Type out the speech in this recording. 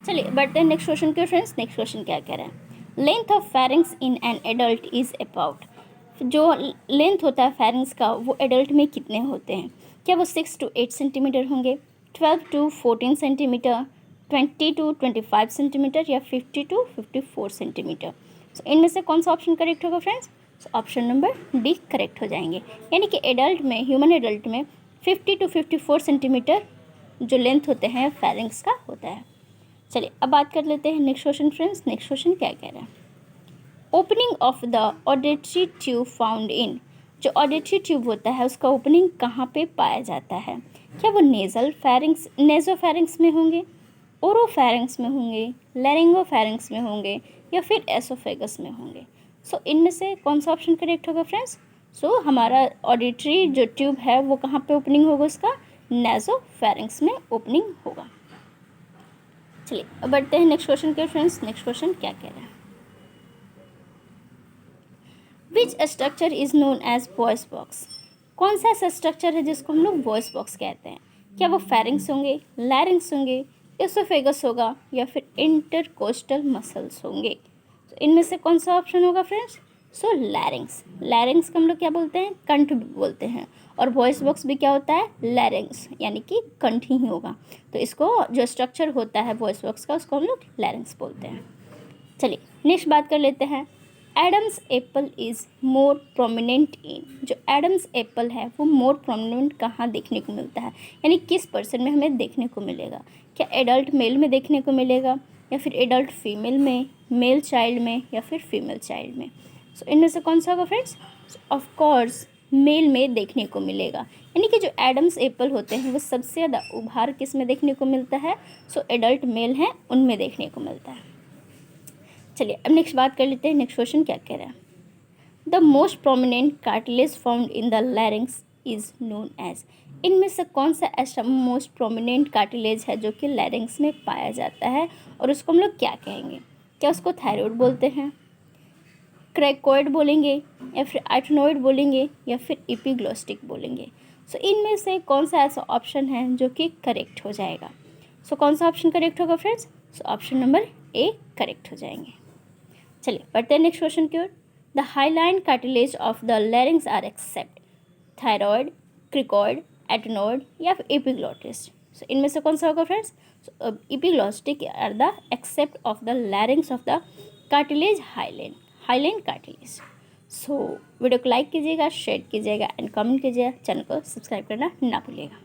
चलिए बढ़ते हैं नेक्स्ट क्वेश्चन के फ्रेंड्स। नेक्स्ट क्वेश्चन क्या कह रहे हैं, length of pharynx in an adult is about. जो लेंथ होता है फेरिंग्स का वो एडल्ट में कितने होते हैं? क्या वो 6 to 8 सेंटीमीटर होंगे, 12 to 14 सेंटीमीटर, 20 to 25 सेंटीमीटर या 50 to 54 सेंटीमीटर? सो इनमें से कौन सा ऑप्शन करेक्ट होगा friends? Option number D correct हो जाएंगे। यानी कि एडल्ट में, ह्यूमन एडल्ट में 50 to 54 सेंटीमीटर जो लेंथ होते हैं फेरिंग्स का होता है। चलिए अब बात कर लेते हैं next question friends. Next question क्या कह रहे हैं, opening of the auditory tube found in. जो ऑडिटरी ट्यूब होता है उसका ओपनिंग कहाँ पे पाया जाता है? क्या वो नेजल फेरिंग्स, नेजोफेरिंग्स में होंगे, ओरोफेरिंग्स में होंगे, लैरिंगोफेरिंग्स में होंगे या फिर एसोफेगस में होंगे? सो इनमें से कौन सा ऑप्शन करेक्ट होगा फ्रेंड्स? सो हमारा ऑडिटरी जो ट्यूब है वो कहाँ पे ओपनिंग होगा उसका? नेजोफेरिंग्स में ओपनिंग होगा। चलिए अब बढ़ते हैं नेक्स्ट क्वेश्चन के फ्रेंड्स। नेक्स्ट क्वेश्चन क्या कह रहा है, which structure is known as voice box. कौन सा ऐसा स्ट्रक्चर है जिसको हम लोग वॉइस बॉक्स कहते हैं? क्या वो फेरिंग्स होंगे, लैरिंग्स होंगे, एसोफेगस होगा या फिर इंटरकोस्टल मसल्स होंगे? तो इनमें से कौन सा ऑप्शन होगा फ्रेंड्स? सो लैरिंग्स। लैरिंग्स को हम लोग क्या बोलते हैं? कंठ बोलते हैं। और वॉइस बॉक्स भी क्या होता है? लैरिंग्स, यानी कि कंठ ही होगा। तो इसको जो स्ट्रक्चर होता है वॉइस बॉक्स का उसको हम लोग लैरिंग्स बोलते हैं। चलिए नेक्स्ट बात कर लेते हैं, Adam's apple is more prominent in. जो एडम्स एप्पल है वो मोर प्रोमिनेंट कहाँ देखने को मिलता है, यानी किस पर्सन में हमें देखने को मिलेगा? क्या एडल्ट मेल में देखने को मिलेगा या फिर एडल्ट फीमेल में, मेल चाइल्ड में या फिर फीमेल चाइल्ड में? सो इनमें से कौन सा होगा फ्रेंड्स? ऑफ कोर्स मेल में देखने को मिलेगा। यानी कि जो एडम्स एप्पल होते हैं वो सबसे ज़्यादा उभार किस में देखने को मिलता है? सो एडल्ट मेल हैं उनमें देखने को मिलता है। चलिए अब नेक्स्ट बात कर लेते हैं। नेक्स्ट क्वेश्चन क्या कह रहा है, the most prominent cartilage found in the larynx is known as. इनमें से कौन सा ऐसा मोस्ट प्रोमिनेंट कार्टिलेज है जो कि लैरिंग्स में पाया जाता है और उसको हम लोग क्या कहेंगे? क्या उसको थायराइड बोलते हैं, क्रेकोइड बोलेंगे या फिर आइटनोइड बोलेंगे या फिर एपिग्लोस्टिक बोलेंगे? सो इनमें से कौन सा ऐसा ऑप्शन है जो कि करेक्ट हो जाएगा? सो कौन सा ऑप्शन करेक्ट होगा friends? So option number A correct हो जाएंगे। चलिए पढ़ते हैं नेक्स्ट क्वेश्चन की ओर। The hyaline cartilage of the larynx are except thyroid, cricoid, arytenoid या फिर एपिग्लोटिस। सो इनमें से कौन सा होगा friends? Epiglottic are the except of the larynx of the cartilage hyaline cartilage. So video को लाइक कीजिएगा, शेयर कीजिएगा एंड कमेंट कीजिएगा, चैनल को सब्सक्राइब करना ना भूलिएगा।